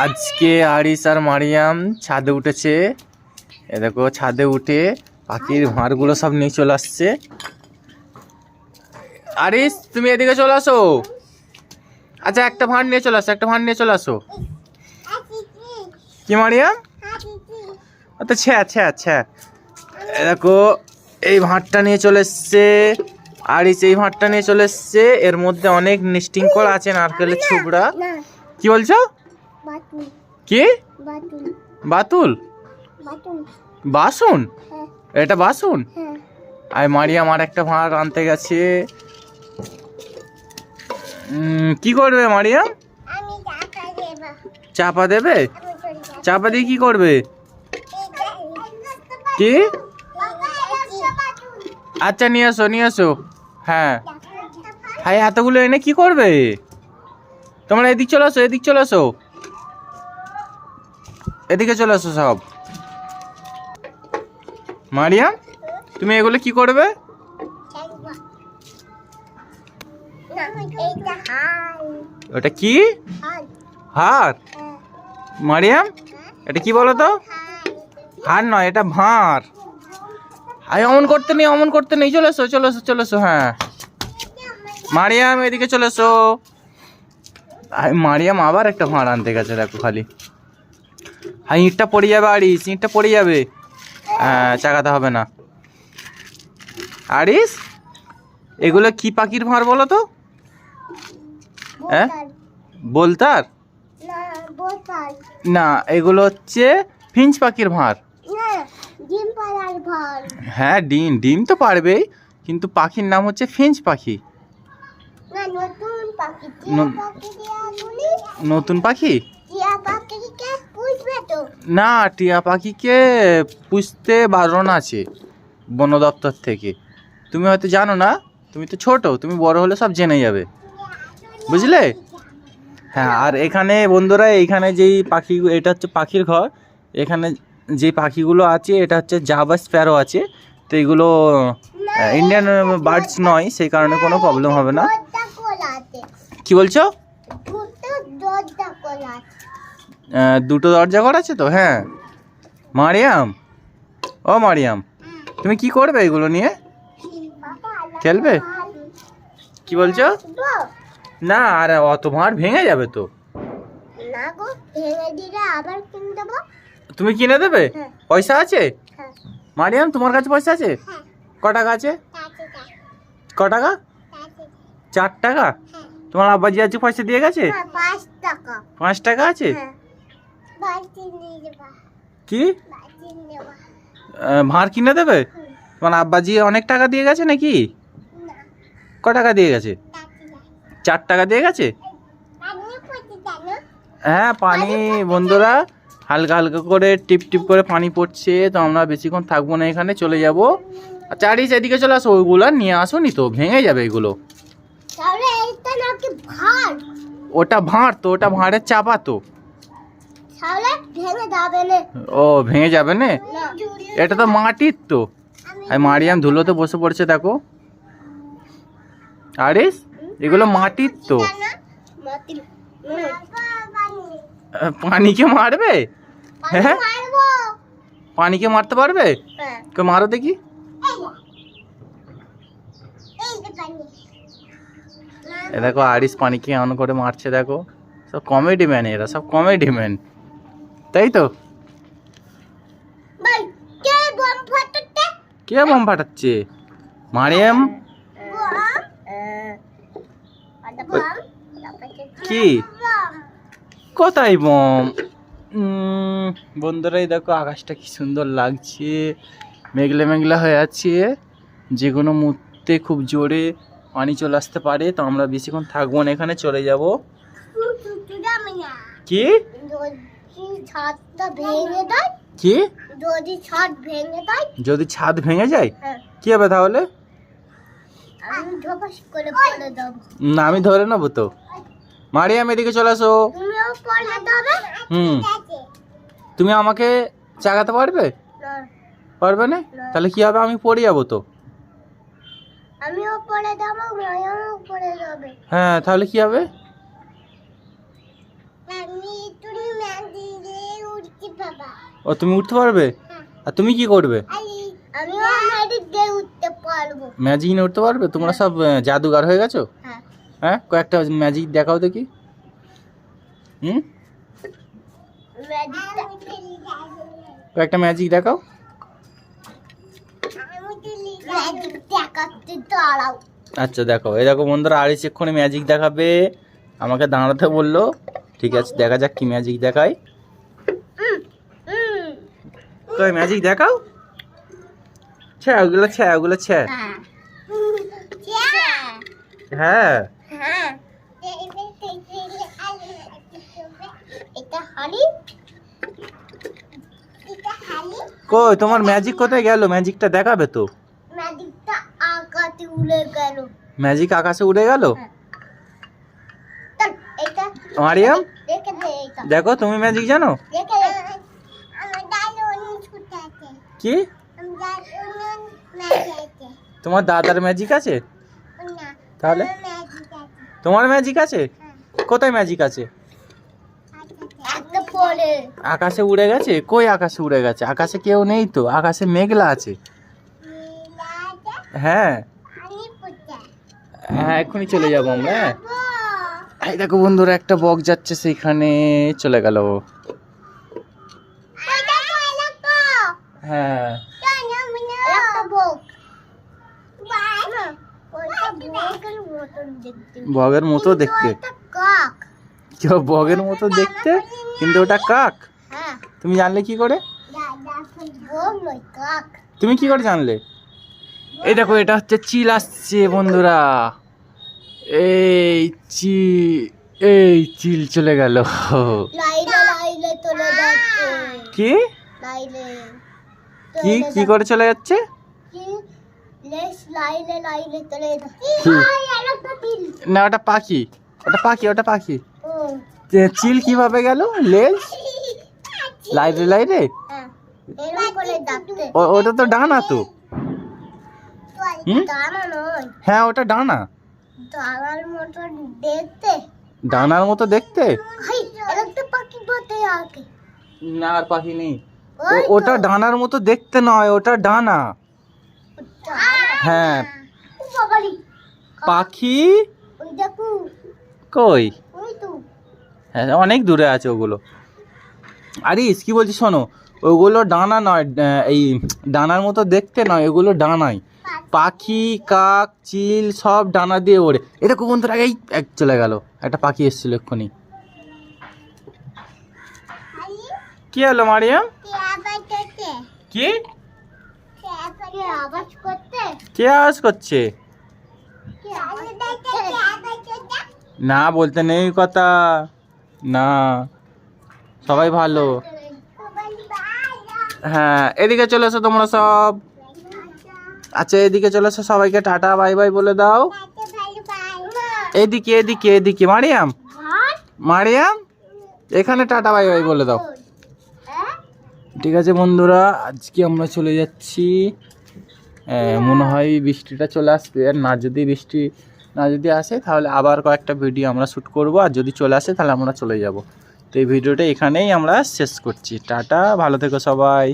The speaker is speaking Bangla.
আজকে আরিস আর মারিয়াম ছাদে উঠেছে। এ দেখো ছাদে উঠে পাখির ভাঁড়গুলো সব নিয়ে চলে আসছে। আরিস তুমি এদিকে চলে আসো। আচ্ছা একটা ভাঁড় নিয়ে চলে আসো, একটা ভাঁড় নিয়ে চলে আসো। কি মারিয়াম? আচ্ছা ছ্যা ছ্যা ছ্যা। এ দেখো এই ভাঁড়টা নিয়ে চলে এসছে আরিস, এই ভাঁড়টা নিয়ে চলে এসছে। এর মধ্যে অনেক নেস্টিং করা আছে, নারকেলের ছুবড়া। কি বলছো? কি বাতুল? বাসন? এটা বাসন? আর মারিয়াম আর একটা ভাঁড় আনতে গেছে। কি করবে মারিয়াম? চাপা দেবে? চাপা দিয়ে কি করবে? কি? আচ্ছা নিয়ে আসো নিয়ে আসো। হ্যাঁ ভাই এতগুলো এনে কি করবে? তোমরা এদিক চলে আসো, এদিক চলে আসো, এদিকে চলে আসো সব। মারিয়াম তুমি এগুলো কি করবে? ওটা কি? হার? মারিয়াম এটা কি বলো তো? হার নয়, এটা ভাঁড়। আরে অমন করতে নেই, অমন করতে নেই। চলে এসো চলে এসো চলে এসো। হ্যাঁ মারিয়াম এদিকে চলে এসো। মারিয়াম আবার একটা ভাঁড় আনতে গেছে, দেখো খালি। হ্যাঁ ইঁটটা পড়ে যাবে আরিস, ইঁটটা পড়ে যাবে। হ্যাঁ চাকাতে হবে না। আরিস এগুলো কি পাখির ভাঁড় বলো তো? হ্যাঁ বলতার না, এগুলো হচ্ছে ফিঞ্চ পাখির ভাঁড়। হ্যাঁ ডিম ডিম তো পারবেই, কিন্তু পাখির নাম হচ্ছে ফিঞ্চ পাখি। নতুন পাখি না, টিয়া পাখিকে পুষতে বারণ আছে বন দপ্তর থেকে। তুমি হয়তো জানো না, তুমি তো ছোট, তুমি বড় হলে সব জেনে যাবে, বুঝলে? হ্যাঁ আর এখানে বন্ধুরা, এইখানে যেই পাখি, এটা হচ্ছে পাখির ঘর। এখানে যে পাখিগুলো আছে এটা হচ্ছে জাভা স্প্যারো আছে। তো এগুলো ইন্ডিয়ান বার্ডস নয়, সেই কারণে কোনো প্রবলেম হবে না। কি বলছো? দুটো দরজা করা আছে তো। হ্যাঁ মারিয়াম, ও মারিয়াম তুমি কি করবে এগুলো নিয়ে? খেলবে? কি বলছো? না আর অত ভাঁড় ভেঙে যাবে তো। তুমি কিনে দেবে? পয়সা আছে? মারিয়াম তোমার কাছে পয়সা আছে? ক টাকা আছে? ক টাকা? 4 টাকা? তোমার আব্বাজি আজকে পয়সা দিয়ে গেছে? 5 টাকা আছে? কি ভাঁড় কিনে দেবে? তোমার আব্বাজি অনেক টাকা দিয়ে গেছে নাকি? ক টাকা দিয়ে গেছে? 4 টাকা দিয়ে গেছে? হ্যাঁ পানি বন্ধুরা হালকা হালকা করে টিপ টিপ করে পানি পড়ছে। তো আমরা বেশিক্ষণ থাকবো না, এখানে চলে যাবো। আচ্ছা আরিস এদিকে চলে আসো, ওইগুলো নিয়ে আসো নি তো, ভেঙে যাবে এগুলো। ওটা ভাঁড় তো, ওটা ভাঁড়ের চাপা তো। ও ভেঙে যাবে না, এটা তো মাটির তো। আর মারিয়াম ধুলোতে বসে পড়ছে দেখো। আরিস এগুলো মাটির তো। পানিকে মারবে? হ্যাঁ পানিকে মারতে পারবে? কে মারো দেখি। এ দেখো আরিস পানিকে এমন করে মারছে দেখো। সব কমেডি ম্যান, এরা সব কমেডি ম্যান, তাই তো? কে বম ফাটাচ্ছে? মারিয়াম কি কোথায় বম? বন্ধুরাই দেখো আকাশটা কি সুন্দর লাগছে, মেঘলা মেঘলা হয়ে আছে। যে কোনো মুহূর্তে খুব জোরে পানি চলে আসতে পারে। তো আমরা বেশিক্ষণ থাকবো না, এখানে চলে যাব। কি কি যদি ছাদ ভেঙে যায় কি হবে তাহলে? না আমি ধরে নেবো তো। মারিয়াম এদিকে চলে আসো। তুমি আমাকে চাগাতে পারবে? পারবে না? তাহলে কি হবে? আমি পড়ে যাবো তো। হ্যাঁ তাহলে কি হবে? ও তুমি উঠতে পারবে? আর তুমি কি করবে? ম্যাজিক নিয়ে উঠতে পারবে? তোমরা সব জাদুগার হয়ে গেছো? হ্যাঁ, কয়েকটা ম্যাজিক দেখাও দেখি। কয়েকটা ম্যাজিক দেখাও। আচ্ছা দেখো, এই দেখো বন্ধুরা, আরিস এক্ষুনি ম্যাজিক দেখাবে, আমাকে দাঁড়াতে বললো। ঠিক আছে, দেখা যাক কি ম্যাজিক দেখায়। তো ম্যাজিক দেখাও। ওগুলো হ্যাঁ, কই তোমার ম্যাজিক কোথায় গেল? ম্যাজিকটা দেখাবে তো। ম্যাজিক আকাশে উড়ে গেল। মারিয়াম দেখো, তুমি ম্যাজিক জানো? কি তোমার দাদার ম্যাজিক আছে? তাহলে তোমার ম্যাজিক আছে? কোথায় ম্যাজিক আছে? আকাশে উড়ে গেছে? কই আকাশে উড়ে গেছে? আকাশে কেউ নেই তো, আকাশে মেঘলা আছে। হ্যাঁ হ্যাঁ, এক্ষুনি চলে যাবো আমরা। এই দেখো বন্ধুরা, একটা বক যাচ্ছে, সেইখানে চলে গেল। হ্যাঁ, বগের মতো দেখতে। কেউ বগের মতো দেখতে, কিন্তু ওটা কাক। তুমি জানলে কি করে? তুমি কি করে জানলে? এই দেখো, এটা হচ্ছে চিল আসছে বন্ধুরা। এই চিল চলে গেল। কি কি কি করে চলে যাচ্ছে? না, ওটা পাখি, ওটা পাখি। চিল কিভাবে গেল? লেজ লাইরে লাইরে। ওটা তো ডানা তো। হ্যাঁ, ওটা ডানা। ডানার মতো দেখতে। না, আর পাখি নেই। ওটা ডানার মতো দেখতে নয়, ওটা ডানা। হ্যাঁ, পাখি কই? হ্যাঁ, অনেক দূরে আছে ওগুলো। আরিস কি বলছি শোনো, ওগুলো ডানা নয়, এই ডানার মতো দেখতে নয়, ওগুলো ডানাই। পাখি, কাক, চিল সব ডানা দিয়ে ওড়ে। এটা খুব বন্ধুর আগেই চলে গেল। একটা পাখি এসেছিল এক্ষুনি। কি হলো মারিয়াম? কি কে আওয়াজ করছে? না, বলতে নেই কথা। না, সবাই ভালো। হ্যাঁ, এদিকে চলে এসো তোমরা সব। আচ্ছা, এদিকে চলে এসো, সবাইকে টাটা বাই বাই বলে দাও। এদিকে এদিকে এদিকে মারিয়াম এখানে টাটা বাই বাই বলে দাও। ঠিক আছে বন্ধুরা, আজকে আমরা চলে যাচ্ছি। মনে হয় বৃষ্টিটা চলে আসবে, আর বৃষ্টি না যদি আসে তাহলে আবার কয়েকটা ভিডিও আমরা শ্যুট করব, আর যদি চলে আসে তাহলে আমরা চলে যাব। তো এই ভিডিওটা এখানেই আমরা শেষ করছি। টাটা, ভালো থেকো সবাই।